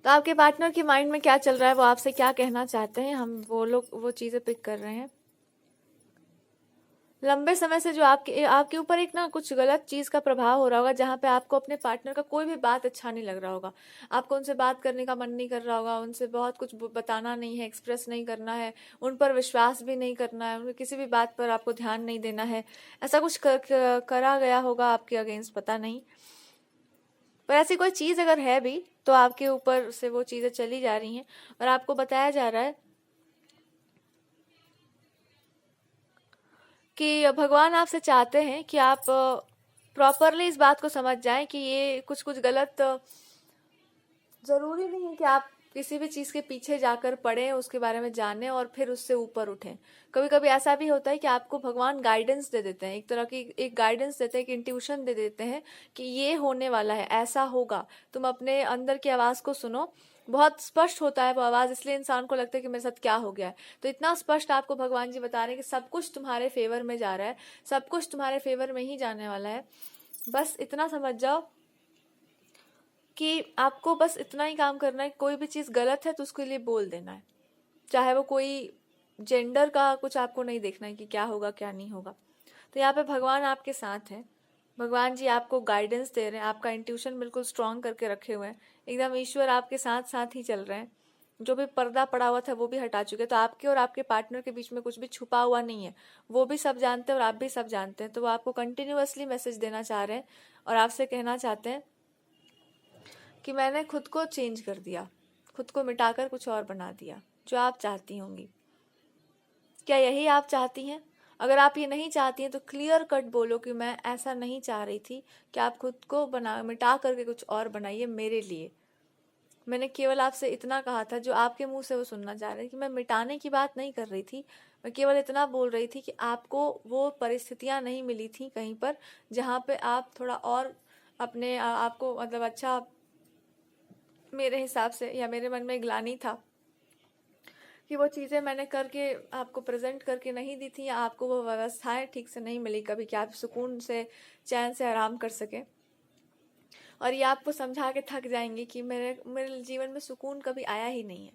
तो आपके पार्टनर के माइंड में क्या चल रहा है, वो आपसे क्या कहना चाहते हैं, हम वो लोग वो चीजें पिक कर रहे हैं। लंबे समय से जो आपके आपके ऊपर एक ना कुछ गलत चीज का प्रभाव हो रहा होगा, जहाँ पे आपको अपने पार्टनर का कोई भी बात अच्छा नहीं लग रहा होगा। आपको उनसे बात करने का मन नहीं कर रहा होगा, उनसे बहुत कुछ बताना नहीं है, एक्सप्रेस नहीं करना है, उन पर विश्वास भी नहीं करना है, उनकी किसी भी बात पर आपको ध्यान नहीं देना है। ऐसा कुछ करा गया होगा आपके अगेंस्ट, पता नहीं। पर ऐसी कोई चीज अगर है भी तो आपके ऊपर से वो चीजें चली जा रही हैं, और आपको बताया जा रहा है कि भगवान आपसे चाहते हैं कि आप प्रॉपरली इस बात को समझ जाएं कि ये कुछ कुछ गलत, जरूरी नहीं है कि आप किसी भी चीज के पीछे जाकर पढ़ें, उसके बारे में जानें और फिर उससे ऊपर उठें। कभी कभी ऐसा भी होता है कि आपको भगवान गाइडेंस दे देते हैं, एक तरह की एक गाइडेंस देते हैं, एक इंट्यूशन दे देते हैं कि ये होने वाला है, ऐसा होगा। तुम अपने अंदर की आवाज को सुनो। बहुत स्पष्ट होता है वो आवाज, इसलिए इंसान को लगता है कि मेरे साथ क्या हो गया है। तो इतना स्पष्ट आपको भगवान जी बता रहे हैं कि सब कुछ तुम्हारे फेवर में जा रहा है, सब कुछ तुम्हारे फेवर में ही जाने वाला है। बस इतना समझ जाओ कि आपको बस इतना ही काम करना है। कोई भी चीज गलत है तो उसके लिए बोल देना है, चाहे वो कोई जेंडर का कुछ आपको नहीं देखना है कि क्या होगा क्या नहीं होगा। तो यहाँ पे भगवान आपके साथ हैं, भगवान जी आपको गाइडेंस दे रहे हैं, आपका इंट्यूशन बिल्कुल स्ट्रांग करके रखे हुए हैं, एकदम ईश्वर आपके साथ साथ ही चल रहे हैं। जो भी पर्दा पड़ा हुआ था वो भी हटा चुके हैं। तो आपके और आपके पार्टनर के बीच में कुछ भी छुपा हुआ नहीं है, वो भी सब जानते हैं और आप भी सब जानते हैं। तो वो आपको कंटिन्यूअसली मैसेज देना चाह रहे हैं और आपसे कहना चाहते हैं कि मैंने खुद को चेंज कर दिया, खुद को मिटाकर कुछ और बना दिया, जो आप चाहती होंगी। क्या यही आप चाहती हैं? अगर आप ये नहीं चाहती हैं तो क्लियर कट बोलो कि मैं ऐसा नहीं चाह रही थी, कि आप खुद को बना मिटा करके कुछ और बनाइए मेरे लिए। मैंने केवल आपसे इतना कहा था जो आपके मुंह से वो सुनना चाह रहे हैं, कि मैं मिटाने की बात नहीं कर रही थी। मैं केवल इतना बोल रही थी कि आपको वो परिस्थितियां नहीं मिली थी कहीं पर जहाँ पे आप थोड़ा और अपने आपको मतलब अच्छा, मेरे हिसाब से या मेरे मन में ग्लानि था कि वो चीज़ें मैंने करके आपको प्रेजेंट करके नहीं दी थी, या आपको वो व्यवस्थाएं ठीक से नहीं मिली कभी कि आप सुकून से चैन से आराम कर सके। और ये आपको समझा के थक जाएंगे कि मेरे मेरे जीवन में सुकून कभी आया ही नहीं है,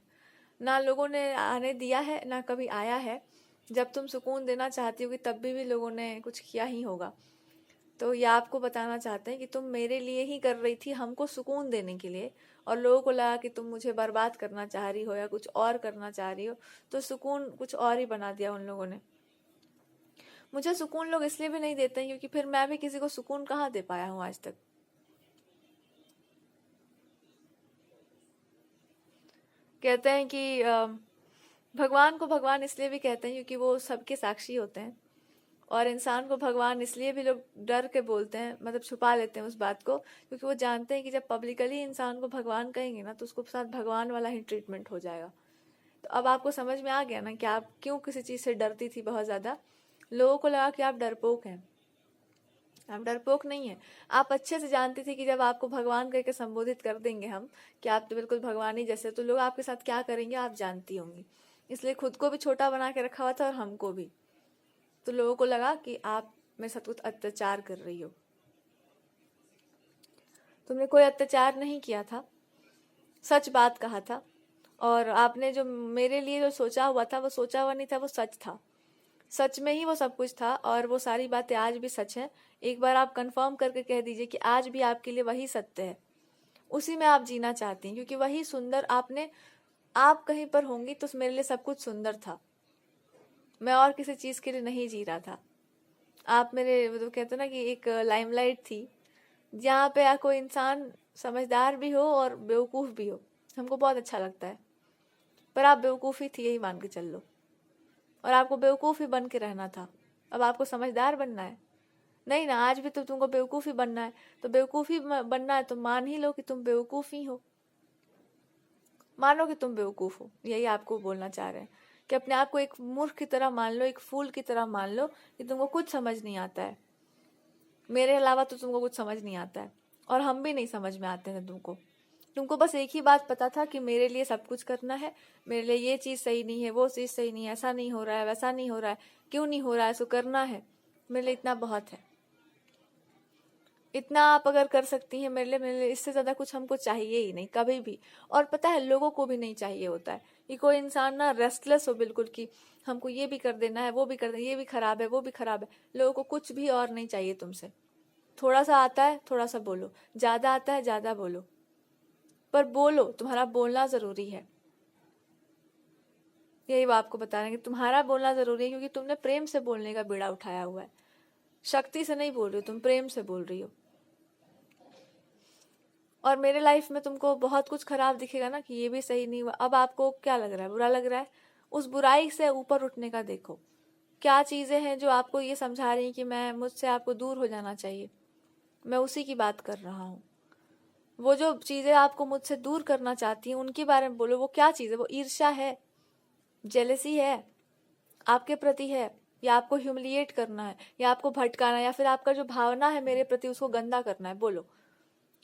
ना लोगों ने आने दिया है ना कभी आया है। जब तुम सुकून देना चाहती होगी तब भी लोगों ने कुछ किया ही होगा। तो ये आपको बताना चाहते हैं कि तुम मेरे लिए ही कर रही थी, हमको सुकून देने के लिए, और लोगों को लगा कि तुम मुझे बर्बाद करना चाह रही हो या कुछ और करना चाह रही हो, तो सुकून कुछ और ही बना दिया उन लोगों ने। मुझे सुकून लोग इसलिए भी नहीं देते हैं क्योंकि फिर मैं भी किसी को सुकून कहाँ दे पाया हूँ आज तक। कहते हैं कि भगवान को भगवान इसलिए भी कहते हैं क्योंकि वो सबके साक्षी होते हैं, और इंसान को भगवान इसलिए भी लोग डर के बोलते हैं, मतलब छुपा लेते हैं उस बात को, क्योंकि वो जानते हैं कि जब पब्लिकली इंसान को भगवान कहेंगे ना तो उसको साथ भगवान वाला ही ट्रीटमेंट हो जाएगा। तो अब आपको समझ में आ गया ना कि आप क्यों किसी चीज से डरती थी बहुत ज्यादा। लोगों को लगा कि आप डरपोक हैं, आप डरपोक नहीं है। आप अच्छे से जानती थी कि जब आपको भगवान कह के संबोधित कर देंगे हम, कि आप तो बिल्कुल भगवान ही जैसे, तो लोग आपके साथ क्या करेंगे आप जानती होंगी। इसलिए खुद को भी छोटा बना के रखा हुआ था और हमको भी। तो लोगों को लगा कि आप मेरे साथ कुछ अत्याचार कर रही हो। तुमने कोई अत्याचार नहीं किया था, सच बात कहा था। और आपने जो मेरे लिए जो सोचा हुआ था वो सोचा हुआ नहीं था, वो सच था। सच में ही वो सब कुछ था और वो सारी बातें आज भी सच है। एक बार आप कंफर्म करके कह दीजिए कि आज भी आपके लिए वही सत्य है, उसी में आप जीना चाहती हैं, क्योंकि वही सुंदर आपने, आप कहीं पर होंगी तो मेरे लिए सब कुछ सुंदर था। मैं और किसी चीज के लिए नहीं जी रहा था। आप मेरे तो कहते ना कि एक लाइमलाइट थी, जहाँ पे कोई इंसान समझदार भी हो और बेवकूफ भी हो, हमको बहुत अच्छा लगता है। पर आप बेवकूफ़ी थी, यही मान के चल लो, और आपको बेवकूफ़ ही बन के रहना था। अब आपको समझदार बनना है नहीं ना, आज भी तो तुमको बेवकूफ़ ही बनना है। तो बेवकूफ़ी बनना है तो मान ही लो कि तुम बेवकूफ़ ही हो, मानो कि तुम बेवकूफ़ हो। यही आपको बोलना चाह रहे हैं कि अपने आप को एक मूर्ख की तरह मान लो, एक फूल की तरह मान लो कि तुमको कुछ समझ नहीं आता है। मेरे अलावा तो तुमको कुछ समझ नहीं आता है, और हम भी नहीं समझ में आते हैं तुमको। तुमको बस एक ही बात पता था कि मेरे लिए सब कुछ करना है, मेरे लिए ये चीज़ सही नहीं है, वो चीज़ सही नहीं है, ऐसा नहीं हो रहा है, वैसा नहीं हो रहा है, क्यों नहीं हो रहा है, इसको करना है, मेरे लिए इतना बहुत है। इतना आप अगर कर सकती हैं मेरे लिए इससे ज्यादा कुछ हमको चाहिए ही नहीं कभी भी। और पता है लोगों को भी नहीं चाहिए होता है कि कोई इंसान ना रेस्टलेस हो बिल्कुल कि हमको ये भी कर देना है, वो भी कर देना, ये भी खराब है, वो भी खराब है। लोगों को कुछ भी और नहीं चाहिए तुमसे। थोड़ा सा आता है थोड़ा सा बोलो, ज्यादा आता है ज्यादा बोलो, पर बोलो, तुम्हारा बोलना जरूरी है। यही वो आपको बता रहे हैं कि तुम्हारा बोलना जरूरी है, क्योंकि तुमने प्रेम से बोलने का बीड़ा उठाया हुआ है। शक्ति से नहीं बोल रही हो तुम, प्रेम से बोल रही हो। और मेरे लाइफ में तुमको बहुत कुछ खराब दिखेगा ना कि ये भी सही नहीं हुआ, अब आपको क्या लग रहा है, बुरा लग रहा है। उस बुराई से ऊपर उठने का देखो, क्या चीजें हैं जो आपको ये समझा रही हैं कि मैं मुझसे आपको दूर हो जाना चाहिए, मैं उसी की बात कर रहा हूँ। वो जो चीजें आपको मुझसे दूर करना चाहती हैं उनके बारे में बोलो। वो क्या चीज है? वो ईर्ष्या है, जेलसी है आपके प्रति है, या आपको ह्यूमिलिएट करना है, या आपको भटकाना है, या फिर आपका जो भावना है मेरे प्रति उसको गंदा करना है, बोलो।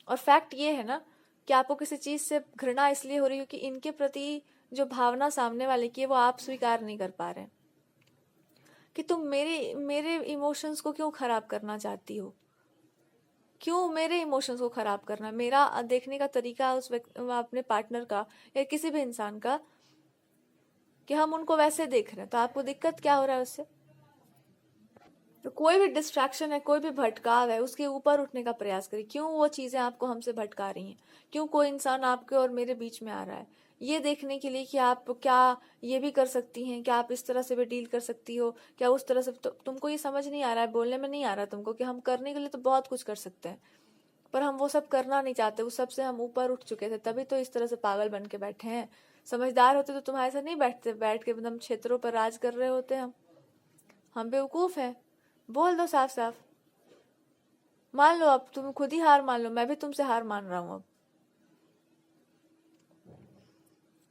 और फैक्ट ये है ना कि आपको किसी चीज से घृणा इसलिए हो रही है कि इनके प्रति जो भावना सामने वाले की है वो आप स्वीकार नहीं कर पा रहे हैं। कि तुम मेरे मेरे इमोशंस को क्यों खराब करना चाहती हो? क्यों मेरे इमोशंस को खराब करना? मेरा देखने का तरीका उस अपने पार्टनर का या किसी भी इंसान का कि हम उनको वैसे देख रहे हैं, तो आपको दिक्कत क्या हो रहा है उससे? तो कोई भी डिस्ट्रैक्शन है, कोई भी भटकाव है, उसके ऊपर उठने का प्रयास करिए। क्यों वो चीजें आपको हमसे भटका रही हैं? क्यों कोई इंसान आपके और मेरे बीच में आ रहा है? ये देखने के लिए कि आप क्या ये भी कर सकती हैं, क्या आप इस तरह से भी डील कर सकती हो, क्या उस तरह से। तो तुमको ये समझ नहीं आ रहा है, बोलने में नहीं आ रहा तुमको कि हम करने के लिए तो बहुत कुछ कर सकते हैं, पर हम वो सब करना नहीं चाहते। उस सब से हम ऊपर उठ चुके थे, तभी तो इस तरह से पागल बन के बैठे हैं। समझदार होते तो तुम्हारे साथ नहीं बैठते, बैठ के एकदम क्षेत्रों पर राज कर रहे होते। हम बेवकूफ हैं। बोल दो साफ साफ, मान लो, अब तुम खुद ही हार मान लो, मैं भी तुमसे हार मान रहा हूं अब।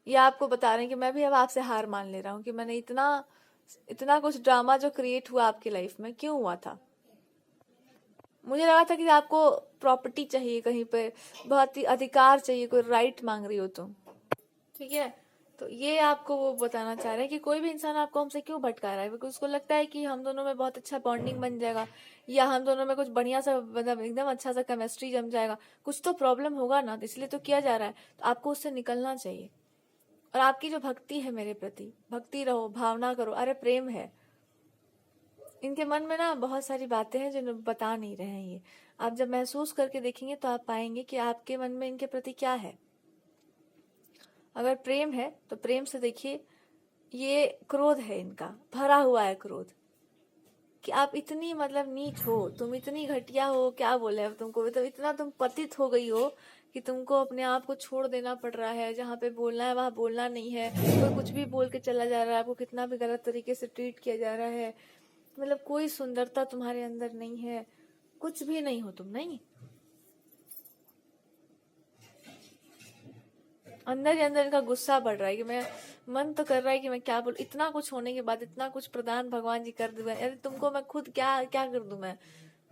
ये आपको बता रहे हैं कि मैं भी अब आपसे हार मान ले रहा हूँ कि मैंने इतना इतना कुछ ड्रामा जो क्रिएट हुआ आपकी लाइफ में क्यों हुआ था। मुझे लगा था कि आपको प्रॉपर्टी चाहिए कहीं पे, बहुत ही अधिकार चाहिए, कोई राइट मांग रही हो तुम। ठीक है, तो ये आपको वो बताना चाह रहे हैं कि कोई भी इंसान आपको हमसे क्यों भटका रहा है, क्योंकि उसको लगता है कि हम दोनों में बहुत अच्छा बॉन्डिंग बन जाएगा, या हम दोनों में कुछ बढ़िया सा मतलब एकदम अच्छा सा केमिस्ट्री जम जाएगा। कुछ तो प्रॉब्लम होगा ना, इसलिए तो किया जा रहा है। तो आपको उससे निकलना चाहिए। और आपकी जो भक्ति है मेरे प्रति, भक्ति रहो, भावना करो, अरे प्रेम है। इनके मन में ना बहुत सारी बातें हैं जो बता नहीं रहे हैं। ये आप जब महसूस करके देखेंगे तो आप पाएंगे कि आपके मन में इनके प्रति क्या है। अगर प्रेम है तो प्रेम से देखिए, ये क्रोध है, इनका भरा हुआ है क्रोध, कि आप इतनी मतलब नीच हो, तुम इतनी घटिया हो, क्या बोले अब तुमको, तो इतना तुम पतित हो गई हो कि तुमको अपने आप को छोड़ देना पड़ रहा है। जहाँ पे बोलना है वहां बोलना नहीं है, कोई कुछ भी बोल के चला जा रहा है, आपको कितना भी गलत तरीके से ट्रीट किया जा रहा है। मतलब कोई सुंदरता तुम्हारे अंदर नहीं है, कुछ भी नहीं हो तुम, नहीं। अंदर ही अंदर इनका गुस्सा बढ़ रहा है कि मैं, मन तो कर रहा है कि मैं क्या बोलूं, इतना कुछ होने के बाद, इतना कुछ प्रदान भगवान जी कर दूं, अरे तुमको मैं खुद क्या क्या कर दूं मैं।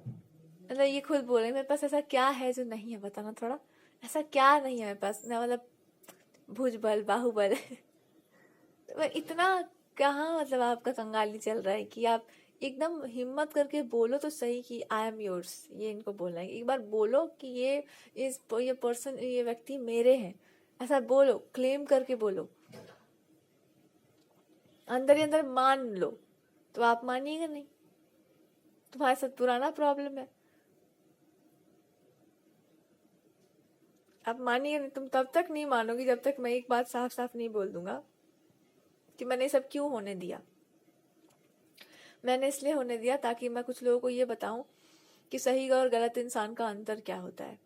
मतलब ये खुद बोले मेरे पास ऐसा क्या है जो नहीं है, बताना थोड़ा। ऐसा क्या नहीं है मेरे पास ना, मतलब भुजबल बाहुबल तो मैं इतना कहाँ, मतलब आपका कंगाली चल रहा है कि आप एकदम हिम्मत करके बोलो तो सही कि आई एम योर्स। ये इनको बोलना है, एक बार बोलो कि ये पर्सन, ये व्यक्ति मेरे हैं। ऐसा बोलो, क्लेम करके बोलो, अंदर ही अंदर मान लो। तो आप मानिएगा नहीं, तुम्हारे साथ पुराना प्रॉब्लम है, आप मानिए नहीं। तुम तब तक नहीं मानोगी जब तक मैं एक बात साफ साफ नहीं बोल दूंगा कि मैंने सब क्यों होने दिया। मैंने इसलिए होने दिया ताकि मैं कुछ लोगों को ये बताऊं कि सही और गलत इंसान का अंतर क्या होता है।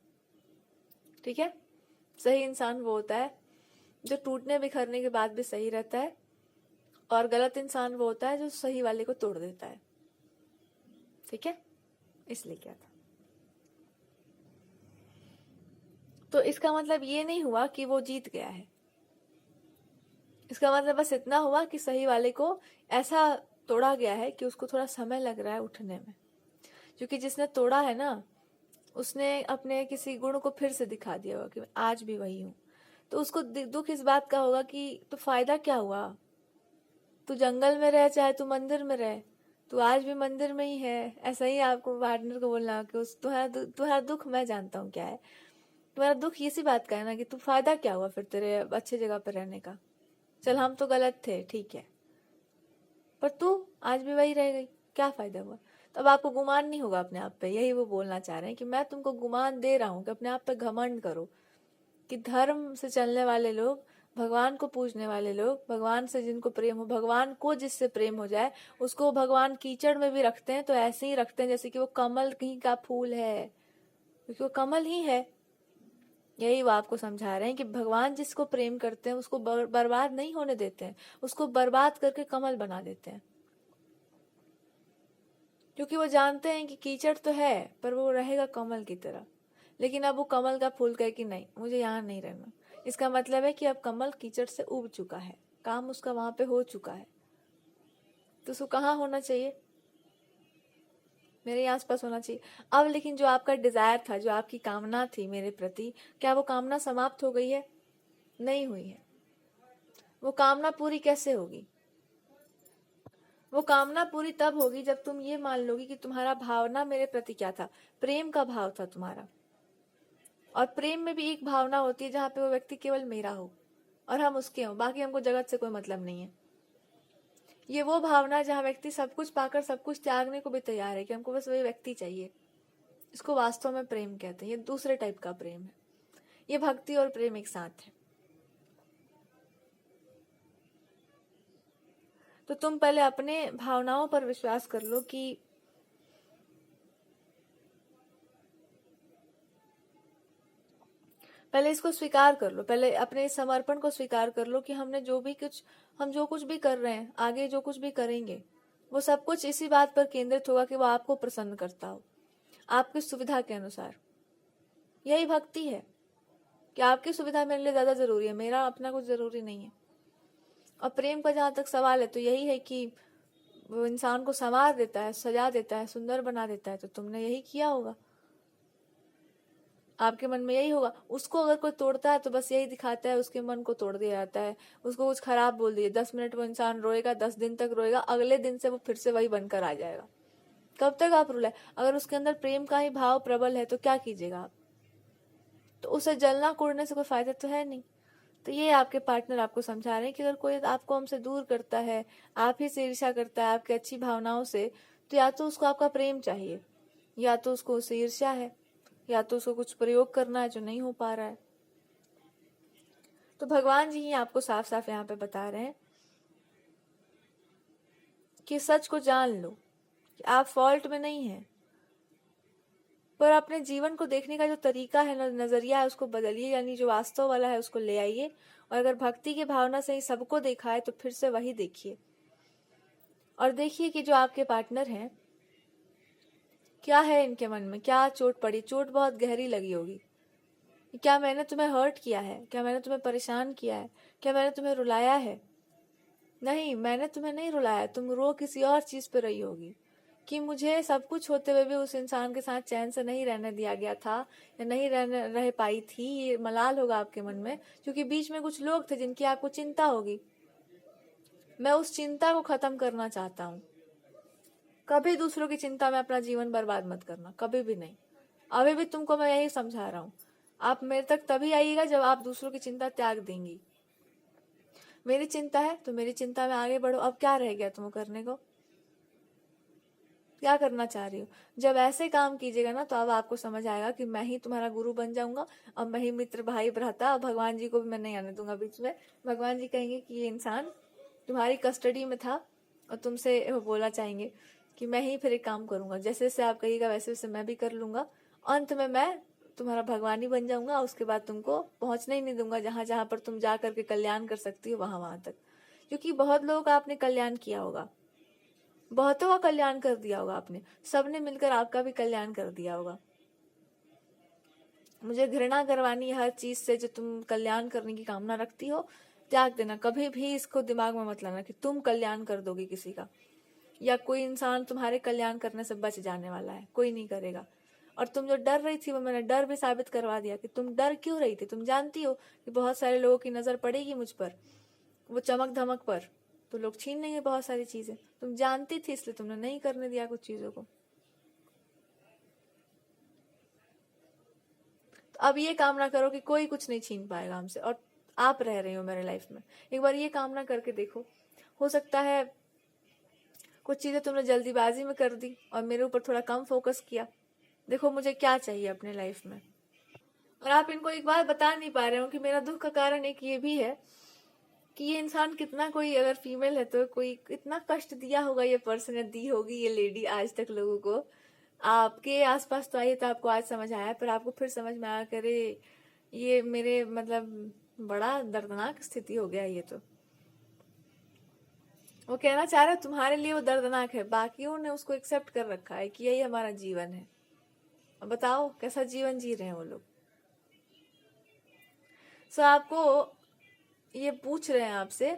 ठीक है, सही इंसान वो होता है जो टूटने बिखरने के बाद भी सही रहता है, और गलत इंसान वो होता है जो सही वाले को तोड़ देता है। ठीक है, इसलिए क्या था। तो इसका मतलब ये नहीं हुआ कि वो जीत गया है, इसका मतलब बस इतना हुआ कि सही वाले को ऐसा तोड़ा गया है कि उसको थोड़ा समय लग रहा है उठने में। क्योंकि जिसने तोड़ा है ना, उसने अपने किसी गुण को फिर से दिखा दिया होगा कि मैं आज भी वही हूं। तो उसको दुख इस बात का होगा कि तो फायदा क्या हुआ, तू जंगल में रहे चाहे तू मंदिर में रहे, तू आज भी मंदिर में ही है। ऐसा ही आपको पार्टनर को बोलना कि उस तुम्हारा दुख मैं जानता हूँ क्या है। तुम्हारा दुख इसी बात का है ना कि तू फायदा क्या हुआ फिर तेरे अच्छे जगह पर रहने का। चल हम तो गलत थे, ठीक है, पर तू आज भी वही रह गई, क्या फायदा हुआ। तो अब आपको गुमान नहीं होगा अपने आप पे। यही वो बोलना चाह रहे हैं कि मैं तुमको गुमान दे रहा हूँ कि अपने आप पे घमंड करो। कि धर्म से चलने वाले लोग, भगवान को पूजने वाले लोग, भगवान से जिनको प्रेम हो, भगवान को जिससे प्रेम हो जाए उसको भगवान कीचड़ में भी रखते हैं तो ऐसे ही रखते हैं जैसे कि वो कमल कहीं का फूल है, क्योंकि वो कमल ही है। यही वो आपको समझा रहे हैं कि भगवान जिसको प्रेम करते हैं उसको बर्बाद नहीं होने देते हैं, उसको बर्बाद करके कमल बना देते हैं। क्योंकि वो जानते हैं कि कीचड़ तो है पर वो रहेगा कमल की तरह। लेकिन अब वो कमल का फूल कहे कि नहीं, मुझे यहाँ नहीं रहना, इसका मतलब है कि अब कमल कीचड़ से उब चुका है, काम उसका वहां पे हो चुका है। तो उसको कहाँ होना चाहिए? मेरे आसपास होना चाहिए। अब लेकिन जो आपका डिजायर था, जो आपकी कामना थी मेरे प्रति, क्या वो कामना समाप्त हो गई है? नहीं हुई है। वो कामना पूरी कैसे होगी? वो कामना पूरी तब होगी जब तुम ये मान लोगी कि तुम्हारा भावना मेरे प्रति क्या था, प्रेम का भाव था तुम्हारा। और प्रेम में भी एक भावना होती है जहाँ पे वो व्यक्ति केवल मेरा हो और हम उसके हों, बाकी हमको जगत से कोई मतलब नहीं है। ये वो भावना जहाँ व्यक्ति सब कुछ पाकर सब कुछ त्यागने को भी तैयार है कि हमको बस वही व्यक्ति चाहिए। इसको वास्तव में प्रेम कहते हैं। ये दूसरे टाइप का प्रेम है। ये भक्ति और प्रेम एक साथ है। तो तुम पहले अपने भावनाओं पर विश्वास कर लो कि पहले इसको स्वीकार कर लो, पहले अपने इस समर्पण को स्वीकार कर लो कि हम जो कुछ भी कर रहे हैं, आगे जो कुछ भी करेंगे, वो सब कुछ इसी बात पर केंद्रित होगा कि वो आपको प्रसन्न करता हो, आपकी सुविधा के अनुसार। यही भक्ति है कि आपकी सुविधा मेरे लिए ज्यादा जरूरी है, मेरा अपना कुछ जरूरी नहीं है। और प्रेम का जहां तक सवाल है तो यही है कि वो इंसान को संवार देता है, सजा देता है, सुंदर बना देता है। तो तुमने यही किया होगा, आपके मन में यही होगा। उसको अगर कोई तोड़ता है तो बस यही दिखाता है, उसके मन को तोड़ दिया जाता है, उसको कुछ खराब बोल दिया, 10 मिनट वो इंसान रोएगा, 10 दिन तक रोएगा, अगले दिन से वो फिर से वही बनकर आ जाएगा। कब तक आप रुलाए? अगर उसके अंदर प्रेम का ही भाव प्रबल है तो क्या कीजिएगा आप? तो उसे जलना कुड़ने से कोई फायदा तो है नहीं। तो ये आपके पार्टनर आपको समझा रहे हैं कि अगर कोई आपको हमसे दूर करता है, आप ही से ईर्ष्या करता है आपकी अच्छी भावनाओं से, तो या तो उसको आपका प्रेम चाहिए, या तो उसको उससे ईर्ष्या है, या तो उसको कुछ प्रयोग करना है जो नहीं हो पा रहा है। तो भगवान जी ही आपको साफ साफ यहाँ पे बता रहे हैं कि सच को जान लो कि आप फॉल्ट में नहीं हैं, पर अपने जीवन को देखने का जो तरीका है, नजरिया है, उसको बदलिए, यानी जो वास्तव वाला है उसको ले आइए। और अगर भक्ति की भावना से ही सबको देखा है तो फिर से वही देखिए। और देखिए कि जो आपके पार्टनर हैं, क्या है इनके मन में, क्या चोट पड़ी, चोट बहुत गहरी लगी होगी। क्या मैंने तुम्हें हर्ट किया है? क्या मैंने तुम्हें परेशान किया है? क्या मैंने तुम्हें रुलाया है? नहीं, मैंने तुम्हें नहीं रुलाया। तुम रो किसी और चीज पे रही होगी कि मुझे सब कुछ होते हुए भी उस इंसान के साथ चैन से नहीं रहने दिया गया था, या नहीं रह पाई थी। ये मलाल होगा आपके मन में, क्योंकि बीच में कुछ लोग थे जिनकी आपको चिंता होगी। मैं उस चिंता को खत्म करना चाहता हूँ। कभी दूसरों की चिंता में अपना जीवन बर्बाद मत करना, कभी भी नहीं। अभी भी तुमको मैं यही समझा रहा हूँ। आप मेरे तक तभी आइएगा जब आप दूसरों की चिंता त्याग देंगी। मेरी चिंता है तो मेरी चिंता में आगे बढ़ो। अब क्या रह गया तुमको करने को? क्या करना चाह रही हो? जब ऐसे काम कीजिएगा ना तो अब आपको समझ आएगा कि मैं ही तुम्हारा गुरु बन जाऊंगा, अब मैं ही मित्र, भाई, भ्राता। अब भगवान जी को भी मैं नहीं आने दूंगा बीच में। भगवान जी कहेंगे कि ये इंसान तुम्हारी कस्टडी में था और तुमसे वो बोलना चाहेंगे कि मैं ही फिर एक काम करूंगा, जैसे जैसे आप कहिएगा वैसे वैसे मैं भी कर लूंगा। अंत में मैं तुम्हारा भगवान ही बन जाऊंगा। उसके बाद तुमको पहुंचने ही नहीं दूंगा जहां जहां पर तुम जा करके कल्याण कर सकती हो, वहां वहां तक। क्योंकि बहुत लोगों का आपने कल्याण किया होगा, बहुतों का कल्याण कर दिया होगा आपने, सबने मिलकर आपका भी कल्याण कर दिया होगा। मुझे घृणा करवानी हर चीज से जो तुम कल्याण करने की कामना रखती हो, त्याग देना। कभी भी इसको दिमाग में मत लाना कि तुम कल्याण कर दोगे किसी का, या कोई इंसान तुम्हारे कल्याण करने से बच जाने वाला है। कोई नहीं करेगा। और तुम जो डर रही थी वो मैंने डर भी साबित करवा दिया कि तुम डर क्यों रही थी। तुम जानती हो कि बहुत सारे लोगों की नजर पड़ेगी मुझ पर, वो चमक धमक पर, तो लोग छीन लेंगे बहुत सारी चीजें। तुम जानती थी इसलिए तुमने नहीं करने दिया कुछ चीजों को। तो अब ये कामना करो कि कोई कुछ नहीं छीन पाएगा हमसे, और आप रह रहे हो मेरे लाइफ में। एक बार ये कामना करके देखो, हो सकता है कुछ चीजें तुमने जल्दीबाजी में कर दी और मेरे ऊपर थोड़ा कम फोकस किया। देखो मुझे क्या चाहिए अपने लाइफ में, और आप इनको एक बार बता नहीं पा रहे हो कि मेरा दुख का कारण एक ये भी है कि ये इंसान कितना, कोई अगर फीमेल है तो कोई कितना कष्ट दिया होगा ये पर्सन, या दी होगी ये लेडी आज तक लोगों को। आपके आसपास तो आई तो आपको आज समझ आया, पर आपको फिर समझ में आया करे ये मेरे मतलब बड़ा दर्दनाक स्थिति हो गया ये। तो वो कहना चाह रहा है तुम्हारे लिए वो दर्दनाक है, बाकियों ने उसको एक्सेप्ट कर रखा है कि यही हमारा जीवन है। अब बताओ कैसा जीवन जी रहे हैं वो लोग। सो आपको ये पूछ रहे हैं आपसे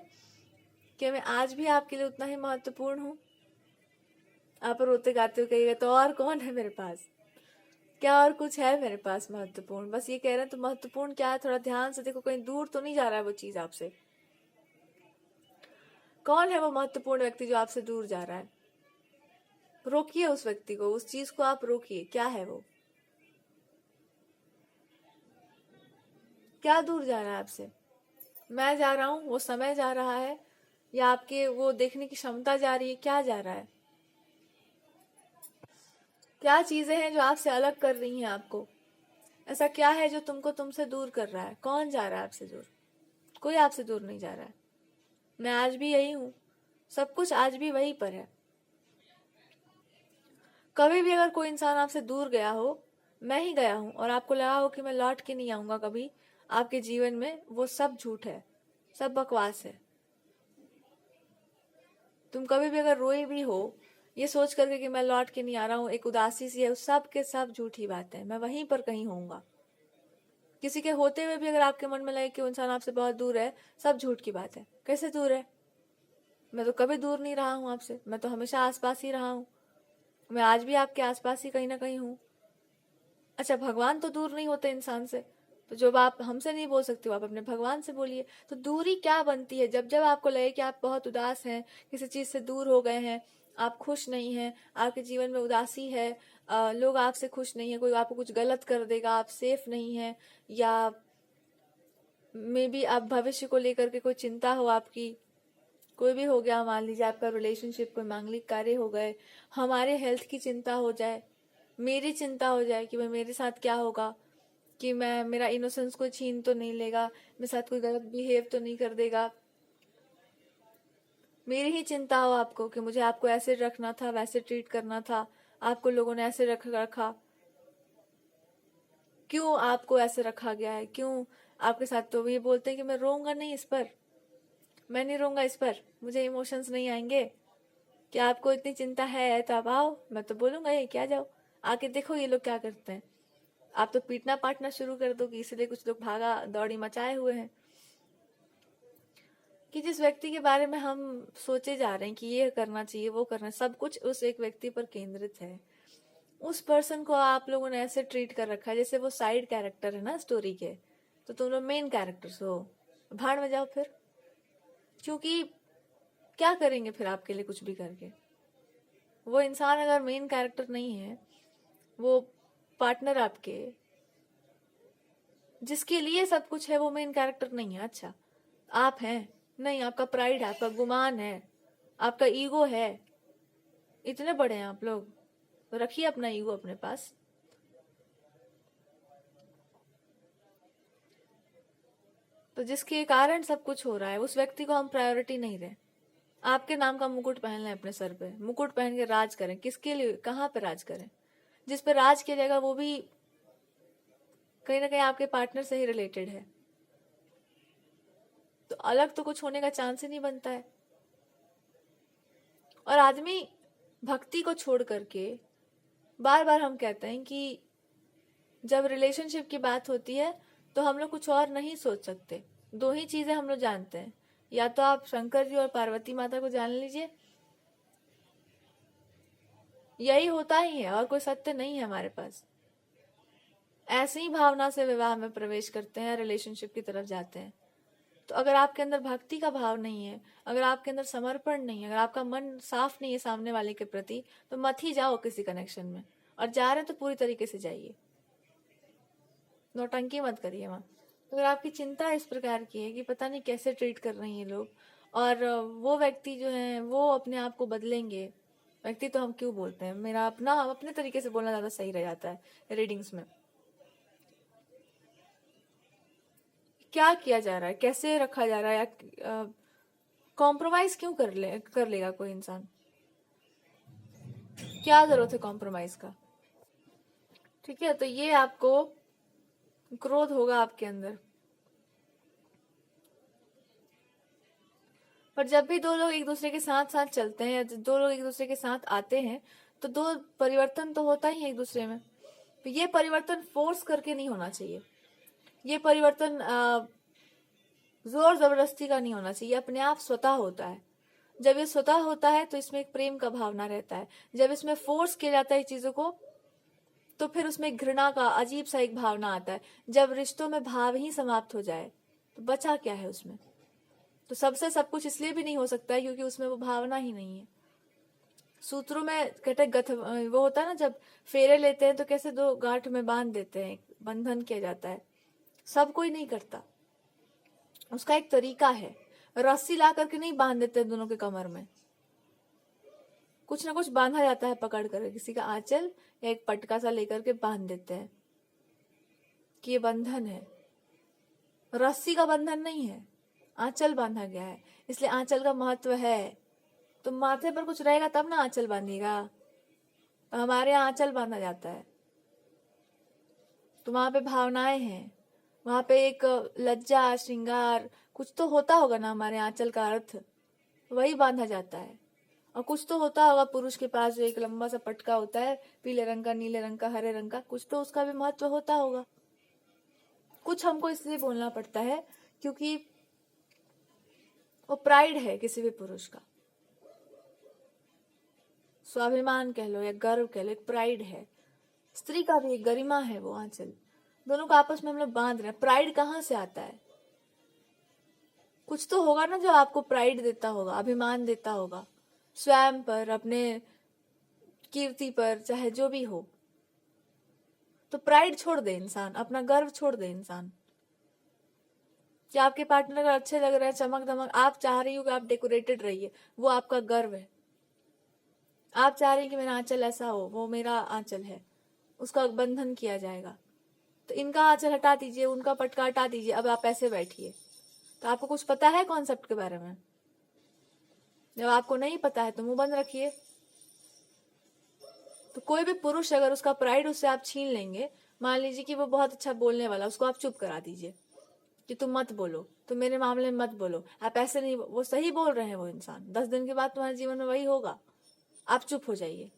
कि मैं आज भी आपके लिए उतना ही महत्वपूर्ण हूँ। आप रोते गाते हुए कहिएगा तो और कौन है मेरे पास, क्या और कुछ है मेरे पास महत्वपूर्ण। बस ये कह रहे हैं तो महत्वपूर्ण क्या है, थोड़ा ध्यान से देखो कहीं दूर तो नहीं जा रहा है वो चीज आपसे। कौन है वो महत्वपूर्ण व्यक्ति जो आपसे दूर जा रहा है? रोकिए उस व्यक्ति को, उस चीज को आप रोकिए। क्या है वो, क्या दूर जा रहा है आपसे? मैं जा रहा हूं, वो समय जा रहा है, या आपके वो देखने की क्षमता जा रही है? क्या जा रहा है? क्या चीजें हैं जो आपसे अलग कर रही हैं आपको? ऐसा क्या है जो तुमको तुमसे दूर कर रहा है? कौन जा रहा है आपसे दूर? कोई आपसे दूर नहीं जा रहा है। मैं आज भी यही हूं, सब कुछ आज भी वहीं पर है। कभी भी अगर कोई इंसान आपसे दूर गया हो, मैं ही गया हूं, और आपको लगा हो कि मैं लौट के नहीं आऊंगा कभी आपके जीवन में, वो सब झूठ है, सब बकवास है। तुम कभी भी अगर रोए भी हो ये सोच करके कि मैं लौट के नहीं आ रहा हूँ, एक उदासी सी है, सब के सब झूठी बात है। मैं वहीं पर कहीं होऊंगा। किसी के होते हुए भी अगर आपके मन में लगे कि वो इंसान आपसे बहुत दूर है, सब झूठ की बात है। कैसे दूर है? मैं तो कभी दूर नहीं रहा हूँ आपसे, मैं तो हमेशा आसपास ही रहा हूँ। मैं आज भी आपके आसपास ही कहीं ना कहीं हूँ। अच्छा, भगवान तो दूर नहीं होते इंसान से, तो जब आप हमसे नहीं बोल सकते हो आप अपने भगवान से बोलिए। तो दूरी क्या बनती है? जब जब आपको लगे कि आप बहुत उदास हैं, किसी चीज से दूर हो गए हैं, आप खुश नहीं हैं, आपके जीवन में उदासी है, लोग आपसे खुश नहीं है, कोई आपको कुछ गलत कर देगा, आप सेफ नहीं है, या मे बी आप भविष्य को लेकर के कोई चिंता हो आपकी, कोई भी हो गया, मान लीजिए आपका रिलेशनशिप, कोई मांगलिक कार्य हो गए, हमारे हेल्थ की चिंता हो जाए, मेरी चिंता हो जाए कि भाई मेरे साथ क्या होगा, कि मैं, मेरा इनोसेंस कोई छीन तो नहीं लेगा, मेरे साथ कोई गलत बिहेव तो नहीं कर देगा। मेरी ही चिंता हो आपको कि मुझे आपको ऐसे रखना था, वैसे ट्रीट करना था, आपको लोगों ने ऐसे रखा, क्यों आपको ऐसे रखा गया है, क्यों आपके साथ? तो ये बोलते हैं कि मैं रोऊंगा नहीं इस पर, मैं नहीं रोऊंगा इस पर, मुझे इमोशंस नहीं आएंगे। क्या आपको इतनी चिंता है तो आप आओ, मैं तो बोलूंगा ये क्या, जाओ आके देखो ये लोग क्या करते हैं। आप तो पीटना पाटना शुरू कर दोगे, इसलिए कुछ लोग भागा दौड़ी मचाए हुए हैं कि जिस व्यक्ति के बारे में हम सोचे जा रहे हैं कि ये करना चाहिए, वो करना, सब कुछ उस एक व्यक्ति पर केंद्रित है। उस पर्सन को आप लोगों ने ऐसे ट्रीट कर रखा है जैसे वो साइड कैरेक्टर है ना स्टोरी के, तो तुम लोग मेन कैरेक्टर्स हो। भाड़ में जाओ फिर, क्योंकि क्या करेंगे फिर आपके लिए कुछ भी करके? वो इंसान अगर मेन कैरेक्टर नहीं है, वो पार्टनर आपके जिसके लिए सब कुछ है, वो मेन कैरेक्टर नहीं है। अच्छा, आप हैं नहीं, आपका प्राइड है, आपका गुमान है, आपका ईगो है, इतने बड़े हैं आप लोग, तो रखिए अपना ईगो अपने पास। तो जिसके कारण सब कुछ हो रहा है उस व्यक्ति को हम प्रायोरिटी नहीं दें। आपके नाम का मुकुट पहन लें अपने सर पे, मुकुट पहन के राज करें। किसके लिए, कहाँ पे राज करें? जिस पे राज किया जाएगा वो भी कहीं ना कहीं आपके पार्टनर से ही रिलेटेड है, तो अलग तो कुछ होने का चांस ही नहीं बनता है। और आदमी भक्ति को छोड़ करके, बार बार हम कहते हैं कि जब रिलेशनशिप की बात होती है तो हम लोग कुछ और नहीं सोच सकते। दो ही चीजें हम लोग जानते हैं, या तो आप शंकर जी और पार्वती माता को जान लीजिए, यही होता ही है, और कोई सत्य नहीं है हमारे पास। ऐसी ही भावना से विवाह में प्रवेश करते हैं, रिलेशनशिप की तरफ जाते हैं। तो अगर आपके अंदर भक्ति का भाव नहीं है, अगर आपके अंदर समर्पण नहीं है, अगर आपका मन साफ नहीं है सामने वाले के प्रति, तो मत ही जाओ किसी कनेक्शन में। और जा रहे हैं तो पूरी तरीके से जाइए, नौटंकी मत करिए वहाँ। अगर आपकी चिंता इस प्रकार की है कि पता नहीं कैसे ट्रीट कर रहे हैं ये लोग, और वो व्यक्ति जो है वो अपने आप को बदलेंगे, व्यक्ति तो हम क्यों बोलते हैं, मेरा अपने तरीके से बोलना ज़्यादा सही रह जाता है रीडिंग्स में। क्या किया जा रहा है, कैसे रखा जा रहा है, या कॉम्प्रोमाइज क्यों कर लेगा कोई इंसान, क्या जरूरत है कॉम्प्रोमाइज का। ठीक है, तो ये आपको क्रोध होगा आपके अंदर। पर जब भी दो लोग एक दूसरे के साथ साथ चलते हैं, या दो लोग एक दूसरे के साथ आते हैं, तो दो परिवर्तन तो होता ही है एक दूसरे में। तो ये परिवर्तन फोर्स करके नहीं होना चाहिए, ये परिवर्तन जोर जबरदस्ती का नहीं होना चाहिए, अपने आप स्वतः होता है। जब ये स्वतः होता है तो इसमें एक प्रेम का भावना रहता है। जब इसमें फोर्स किया जाता है चीजों को, तो फिर उसमें घृणा का अजीब सा एक भावना आता है। जब रिश्तों में भाव ही समाप्त हो जाए तो बचा क्या है उसमें। तो सबसे सब कुछ इसलिए भी नहीं हो सकता है क्योंकि उसमें वो भावना ही नहीं है। सूत्रों में कहते वो होता है ना, जब फेरे लेते हैं तो कैसे दो गांठ में बांध देते हैं, बंधन किया जाता है। सब कोई नहीं करता, उसका एक तरीका है। रस्सी ला करके नहीं बांध देते दोनों के कमर में, कुछ ना कुछ बांधा जाता है पकड़ कर, किसी का आंचल या एक पटका सा लेकर के बांध देते हैं कि ये बंधन है। रस्सी का बंधन नहीं है, आंचल बांधा गया है, इसलिए आंचल का महत्व है। तो माथे पर कुछ रहेगा तब ना आंचल बांधिएगा, तो हमारे यहाँ आंचल बांधा जाता है। तो वहां पे भावनाएं हैं, वहां पे एक लज्जा श्रृंगार कुछ तो होता होगा ना, हमारे आंचल का अर्थ वही बांधा जाता है। और कुछ तो होता होगा पुरुष के पास जो एक लंबा सा पटका होता है, पीले रंग का, नीले रंग का, हरे रंग का, कुछ तो उसका भी महत्व होता होगा। कुछ हमको इसलिए बोलना पड़ता है क्योंकि वो प्राइड है किसी भी पुरुष का, स्वाभिमान कह लो या गर्व कह लो, एक प्राइड है। स्त्री का भी एक गरिमा है वो आंचल, दोनों को आपस में हम लोग बांध रहे हैं। प्राइड कहाँ से आता है, कुछ तो होगा ना जो आपको प्राइड देता होगा, अभिमान देता होगा, स्वयं पर, अपने कीर्ति पर, चाहे जो भी हो। तो प्राइड छोड़ दे इंसान, अपना गर्व छोड़ दे इंसान। कि आपके पार्टनर अगर अच्छे लग रहे हैं, चमक दमक, आप चाह रही हो कि आप डेकोरेटेड रहिए, वो आपका गर्व है। आप चाह रही हैं कि मेरा आंचल ऐसा हो, वो मेरा आंचल है, उसका बंधन किया जाएगा। तो इनका आंचल हटा दीजिए, उनका पटका हटा दीजिए, अब आप ऐसे बैठिए। तो आपको कुछ पता है कॉन्सेप्ट के बारे में? जब आपको नहीं पता है तो मुंह बंद रखिए। तो कोई भी पुरुष अगर उसका प्राइड उससे आप छीन लेंगे, मान लीजिए कि वो बहुत अच्छा बोलने वाला, उसको आप चुप करा दीजिए कि तुम मत बोलो, तुम मेरे मामले में मत बोलो, आप ऐसे नहीं, वो सही बोल रहे हैं वो इंसान, 10 दिन के बाद तुम्हारे जीवन में वही होगा, आप चुप हो जाइए।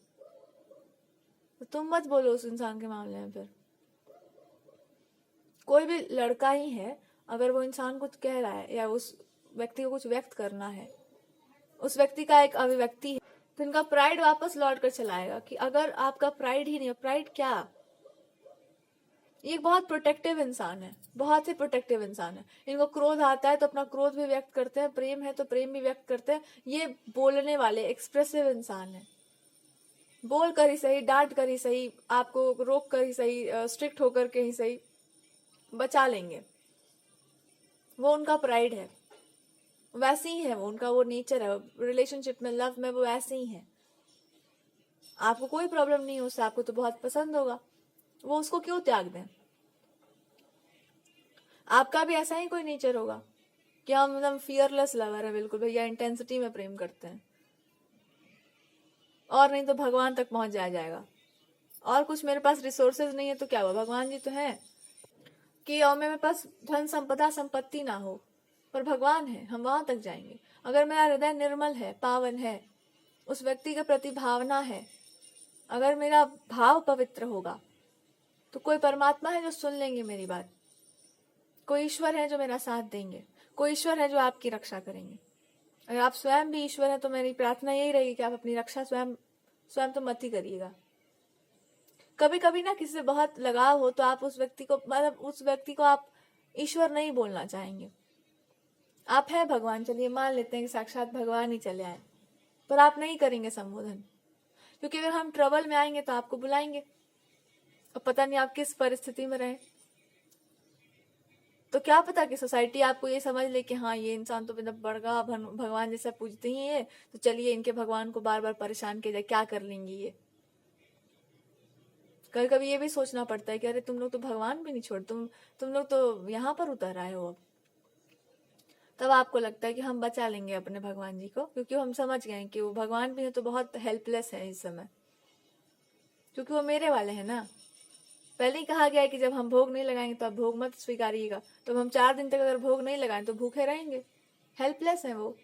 तो तुम मत बोलो उस इंसान के मामले में। फिर कोई भी लड़का ही है, अगर वो इंसान कुछ कह रहा है या उस व्यक्ति को कुछ व्यक्त करना है, उस व्यक्ति का एक अभिव्यक्ति है, तो इनका प्राइड वापस लौट कर चलाएगा। कि अगर आपका प्राइड ही नहीं है, प्राइड क्या, ये बहुत प्रोटेक्टिव इंसान है, बहुत ही प्रोटेक्टिव इंसान है। इनको क्रोध आता है तो अपना क्रोध भी व्यक्त करते हैं, प्रेम है तो प्रेम भी व्यक्त करते हैं। ये बोलने वाले एक्सप्रेसिव इंसान है, बोल कर ही सही, डांट कर ही सही, आपको रोक कर ही सही, स्ट्रिक्ट होकर के ही सही, बचा लेंगे। वो उनका प्राइड है, वैसे ही है वो, उनका वो नेचर है। रिलेशनशिप में, लव में वो ऐसे ही है। आपको कोई प्रॉब्लम नहीं है उससे, आपको तो बहुत पसंद होगा, वो उसको क्यों त्याग दें। आपका भी ऐसा ही कोई नेचर होगा कि हम एकदम फियरलेस लवर है, बिल्कुल भैया इंटेंसिटी में प्रेम करते हैं, और नहीं तो भगवान तक पहुंच जाएगा। और कुछ मेरे पास रिसोर्सेज नहीं है तो क्या हुआ, भगवान जी तो है। कि और मेरे पास धन संपदा संपत्ति ना हो, पर भगवान है, हम वहां तक जाएंगे। अगर मेरा हृदय निर्मल है, पावन है, उस व्यक्ति के प्रति भावना है, अगर मेरा भाव पवित्र होगा, तो कोई परमात्मा है जो सुन लेंगे मेरी बात, कोई ईश्वर है जो मेरा साथ देंगे, कोई ईश्वर है जो आपकी रक्षा करेंगे। अगर आप स्वयं भी ईश्वर है तो मेरी प्रार्थना यही रहेगी कि आप अपनी रक्षा स्वयं तो मत ही करिएगा। कभी कभी ना किसी से बहुत लगाव हो तो आप उस व्यक्ति को, मतलब उस व्यक्ति को आप ईश्वर नहीं बोलना चाहेंगे, आप हैं भगवान, चलिए मान लेते हैं कि साक्षात भगवान ही चले आए, पर आप नहीं करेंगे संबोधन, क्योंकि अगर हम ट्रबल में आएंगे तो आपको बुलाएंगे और पता नहीं आप किस परिस्थिति में रहे। तो क्या पता कि सोसाइटी आपको ये समझ ले कि हाँ ये इंसान तो मतलब बड़गा भगवान जैसा पूजते ही है, तो चलिए इनके भगवान को बार बार परेशान किया जाए, क्या कर लेंगी ये। कभी कभी ये भी सोचना पड़ता है कि अरे तुम लोग तो भगवान भी नहीं छोड़, तुम लोग तो यहाँ पर उतर आए हो अब। तब आपको लगता है कि हम बचा लेंगे अपने भगवान जी को, क्योंकि हम समझ गए कि वो भगवान भी है तो बहुत हेल्पलेस है इस समय, क्योंकि वो मेरे वाले हैं ना। पहले ही कहा गया है कि जब हम भोग नहीं लगाएंगे तो आप भोग मत स्वीकारिएगा, तो हम 4 दिन तक अगर भोग नहीं लगाएं तो भूखे रहेंगे। हेल्पलेस है वो,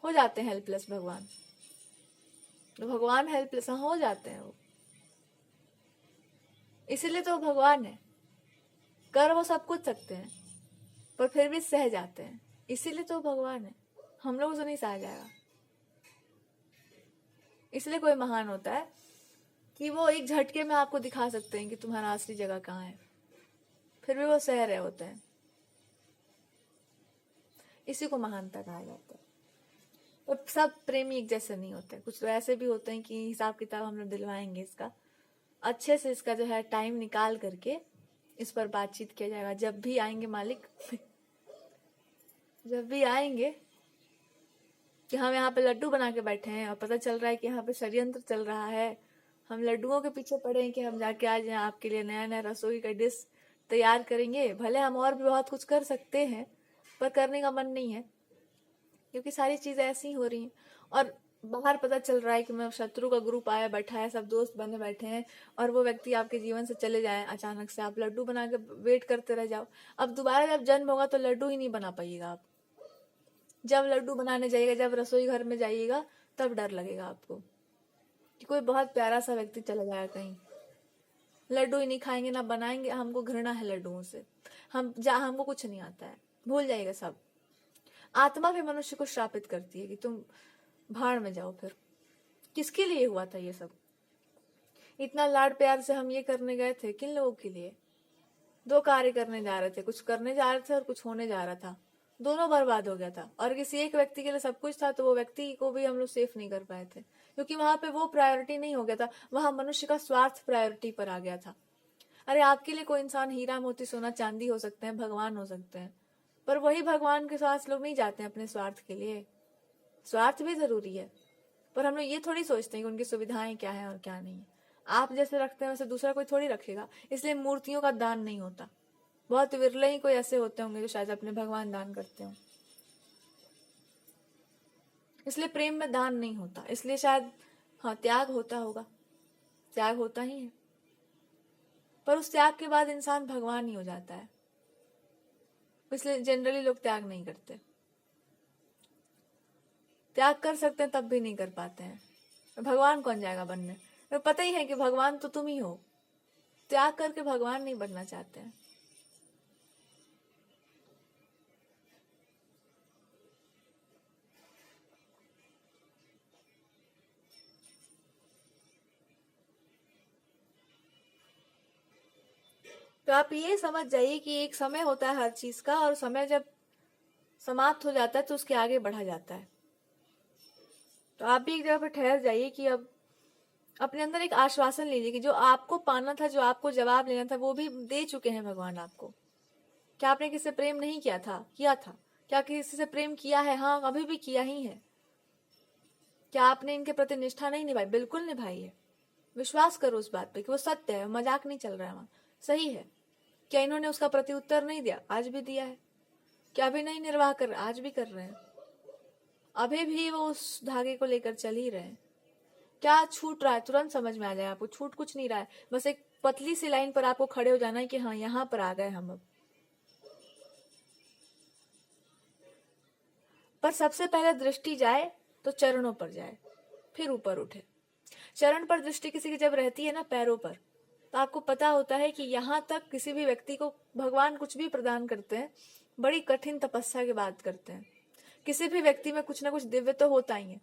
हो जाते हैं हेल्पलेस भगवान, तो भगवान हेल्पलेस हो जाते हैं वो, इसीलिए तो भगवान है। कर वो सब कुछ सकते हैं पर फिर भी सह जाते हैं, इसीलिए तो भगवान है। हम लोग तो नहीं सहा जाएगा। इसलिए कोई महान होता है कि वो एक झटके में आपको दिखा सकते हैं कि तुम्हारा असली जगह कहाँ है, फिर भी वो सह रहे होते हैं। इसी को महानता कहा जाता है। और सब प्रेमी एक जैसे नहीं होते, कुछ तो ऐसे भी होते हैं कि हिसाब किताब हम लोग दिलवाएंगे इसका, अच्छे से इसका जो है टाइम निकाल करके इस पर बातचीत किया जाएगा। जब भी आएंगे मालिक जब भी आएंगे कि हम यहाँ पे लड्डू बना के बैठे हैं और पता चल रहा है कि यहाँ पे षड्यंत्र चल रहा है, हम लड्डुओं के पीछे पड़े हैं कि हम जाके आज यहाँ आपके लिए नया नया रसोई का डिश तैयार करेंगे। भले हम और भी बहुत कुछ कर सकते हैं पर करने का मन नहीं है, क्योंकि सारी चीजें ऐसी ही हो रही हैं। और बाहर पता चल रहा है कि मैं शत्रु का ग्रुप आया बैठा है, सब दोस्त बने बैठे हैं, और वो व्यक्ति आपके जीवन से चले जाए अचानक से, आप लड्डू बना के वेट करते रह जाओ। अब दोबारा जब जन्म होगा तो लड्डू ही नहीं बना पाइएगा आप। जब लड्डू बनाने जाइएगा, जब रसोई घर में जाइएगा, तब डर लगेगा आपको कि कोई बहुत प्यारा सा व्यक्ति चला जाएगा कहीं। लड्डू ही नहीं खाएंगे ना बनाएंगे, हमको घृणा है लड्डुओं से, हमको कुछ नहीं आता है, भूल जाइएगा सब। आत्मा भी मनुष्य को श्रापित करती है कि तुम भाड़ में जाओ। फिर किसके लिए हुआ था ये सब? इतना लाड प्यार से हम ये करने गए थे किन लोगों के लिए? 2 कार्य करने जा रहे थे, कुछ करने जा रहे थे और कुछ होने जा रहा था, दोनों बर्बाद हो गया था। और किसी एक व्यक्ति के लिए सब कुछ था तो वो व्यक्ति को भी हम लोग सेफ नहीं कर पाए थे, क्योंकि वहां पे वो प्रायोरिटी नहीं हो गया था, वहां मनुष्य का स्वार्थ प्रायोरिटी पर आ गया था। अरे आपके लिए कोई इंसान हीरा मोती सोना चांदी हो सकते हैं, भगवान हो सकते हैं, पर वही भगवान के साथ लोग नहीं जाते हैं अपने स्वार्थ के लिए। स्वार्थ भी जरूरी है, पर हम लोग ये थोड़ी सोचते हैं कि उनकी सुविधाएं क्या है और क्या नहीं है। आप जैसे रखते हैं वैसे दूसरा कोई थोड़ी रखेगा, इसलिए मूर्तियों का दान नहीं होता। बहुत विरले ही कोई ऐसे होते होंगे जो शायद अपने भगवान दान करते हो, इसलिए प्रेम में दान नहीं होता, इसलिए शायद हाँ त्याग होता होगा, त्याग होता ही है, पर उस त्याग के बाद इंसान भगवान ही हो जाता है, इसलिए जनरली लोग त्याग नहीं करते। त्याग कर सकते हैं तब भी नहीं कर पाते हैं। भगवान कौन जाएगा बनने? तो पता ही है कि भगवान तो तुम ही हो, त्याग करके भगवान नहीं बनना चाहते हैं। तो आप ये समझ जाइए कि एक समय होता है हर चीज का, और समय जब समाप्त हो जाता है तो उसके आगे बढ़ा जाता है। तो आप भी एक जगह पर ठहर जाइए कि अब अपने अंदर एक आश्वासन लीजिए कि जो आपको पाना था, जो आपको जवाब लेना था, वो भी दे चुके हैं भगवान आपको। क्या आपने किसी से प्रेम नहीं किया था? किया था। क्या किसी से प्रेम किया है? हाँ, अभी भी किया ही है। क्या आपने इनके प्रति निष्ठा नहीं निभाई? बिल्कुल निभाई है। विश्वास करो उस बात पे कि वो सत्य है, मजाक नहीं चल रहा है वहां, सही है। क्या इन्होंने उसका प्रति उत्तर नहीं दिया? आज भी दिया है। क्या अभी नहीं निर्वाह कर रहे? आज भी कर रहे हैं। अभी भी वो उस धागे को लेकर चल ही रहे हैं। क्या छूट रहा है? तुरंत समझ में आ जाए आपको, छूट कुछ नहीं रहा है, बस एक पतली सी लाइन पर आपको खड़े हो जाना है कि हाँ यहाँ पर आ गए हम अब। पर सबसे पहले दृष्टि जाए तो चरणों पर जाए, फिर ऊपर उठे। चरण पर दृष्टि किसी की जब रहती है ना, पैरों पर, तो आपको पता होता है कि यहाँ तक किसी भी व्यक्ति को भगवान कुछ भी प्रदान करते हैं बड़ी कठिन तपस्या के बाद करते हैं। किसी भी व्यक्ति में कुछ ना कुछ दिव्य तो होता ही है।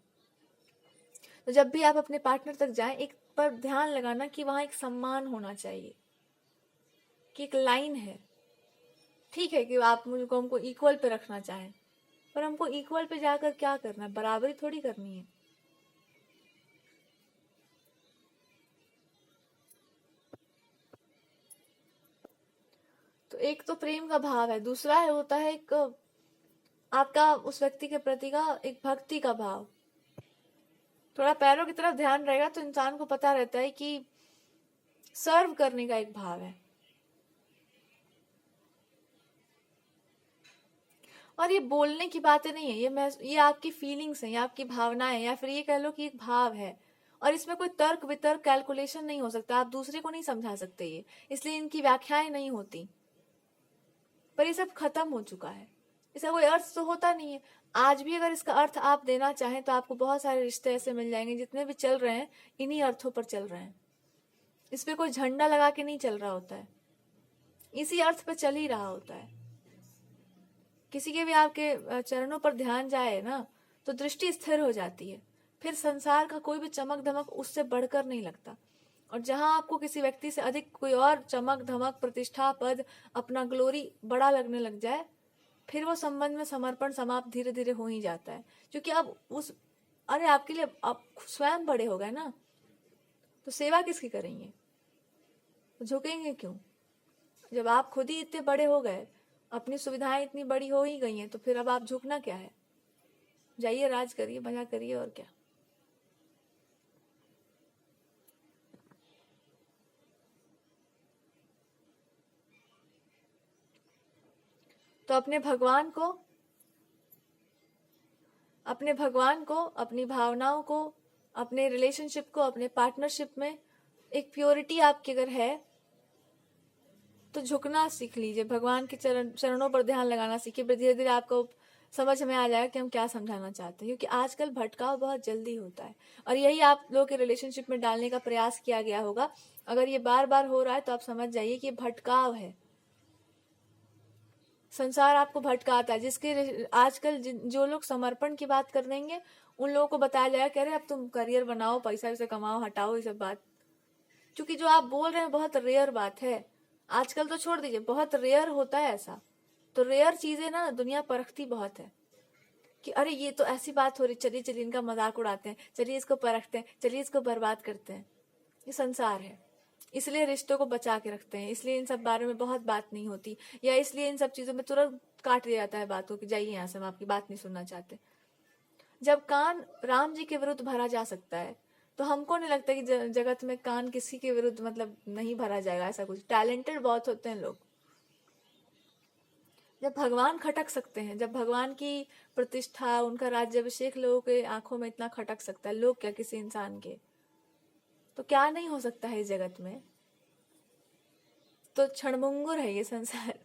तो जब भी आप अपने पार्टनर तक जाएं, एक पर ध्यान लगाना कि वहां एक सम्मान होना चाहिए, कि एक लाइन है ठीक है कि आप मुझको हमको इक्वल पे रखना चाहें, पर हमको इक्वल पे जाकर क्या करना है, बराबरी थोड़ी करनी है। तो एक तो प्रेम का भाव है, दूसरा है होता है एक आपका उस व्यक्ति के प्रति का एक भक्ति का भाव। थोड़ा पैरों की तरफ ध्यान रहेगा तो इंसान को पता रहता है कि सर्व करने का एक भाव है। और ये बोलने की बातें नहीं है, ये आपकी फीलिंग्स हैं, ये आपकी भावनाएं हैं, या फिर ये कह लो कि एक भाव है। और इसमें कोई तर्क वितर्क कैलकुलेशन नहीं हो सकता, आप दूसरे को नहीं समझा सकते ये, इसलिए इनकी व्याख्याएं नहीं होती। पर ये सब खत्म हो चुका है, इसका कोई अर्थ तो होता नहीं है। आज भी अगर इसका अर्थ आप देना चाहें तो आपको बहुत सारे रिश्ते ऐसे मिल जाएंगे, जितने भी चल रहे हैं इन्हीं अर्थों पर चल रहे हैं। इस पे कोई झंडा लगा के नहीं चल रहा होता है, इसी अर्थ पे चल ही रहा होता है। किसी के भी आपके चरणों पर ध्यान जाए ना तो दृष्टि स्थिर हो जाती है, फिर संसार का कोई भी चमक धमक उससे बढ़कर नहीं लगता। और जहां आपको किसी व्यक्ति से अधिक कोई और चमक धमक प्रतिष्ठा पद अपना ग्लोरी बड़ा लगने लग जाए, फिर वो संबंध में समर्पण समाप्त धीरे धीरे हो ही जाता है। क्योंकि अब उस अरे आपके लिए आप स्वयं बड़े हो गए ना, तो सेवा किसकी करेंगे, झुकेंगे क्यों? जब आप खुद ही इतने बड़े हो गए, अपनी सुविधाएं इतनी बड़ी हो ही गई हैं, तो फिर अब आप झुकना क्या है? जाइए राज करिए, मजा करिए, और क्या। तो अपने भगवान को, अपनी भावनाओं को, अपने रिलेशनशिप को, अपने पार्टनरशिप में एक प्योरिटी आपकी अगर है तो झुकना सीख लीजिए, भगवान के चरणों पर ध्यान लगाना सीखिए। धीरे धीरे आपको समझ में आ जाएगा कि हम क्या समझाना चाहते हैं, क्योंकि आजकल भटकाव बहुत जल्दी होता है, और यही आप लोग के रिलेशनशिप में डालने का प्रयास किया गया होगा। अगर ये बार बार हो रहा है तो आप समझ जाइए कि ये भटकाव है। संसार आपको भटकाता है, जिसके आजकल जो लोग समर्पण की बात कर देंगे उन लोगों को बताया जाएगा कि अरे अब तुम करियर बनाओ, पैसा वैसा कमाओ, हटाओ ये सब बात। क्योंकि जो आप बोल रहे हैं बहुत रेयर बात है, आजकल तो छोड़ दीजिए, बहुत रेयर होता है ऐसा। तो रेयर चीजें ना दुनिया परखती बहुत है कि अरे ये तो ऐसी बात हो रही, चलिए चलिए इनका मजाक उड़ाते हैं, चलिए इसको परखते हैं, चलिए इसको बर्बाद करते हैं। ये संसार है, इसलिए रिश्तों को बचा के रखते हैं, इसलिए इन सब बारे में बहुत बात नहीं होती, या इसलिए इन सब चीजों में तुरंत काट दिया जाता है बातों की, जाइए यहाँ से, हम आपकी बात नहीं सुनना चाहते। जब कान राम जी के विरुद्ध भरा जा सकता है तो हमको नहीं लगता कि जगत में कान किसी के विरुद्ध मतलब नहीं भरा जाएगा। ऐसा कुछ टैलेंटेड बहुत होते हैं लोग। जब भगवान खटक सकते हैं, जब भगवान की प्रतिष्ठा, उनका राज्याभिषेक लोगों के आंखों में इतना खटक सकता है, लोग क्या किसी इंसान के, तो क्या नहीं हो सकता है इस जगत में। तो क्षणभंगुर है ये संसार।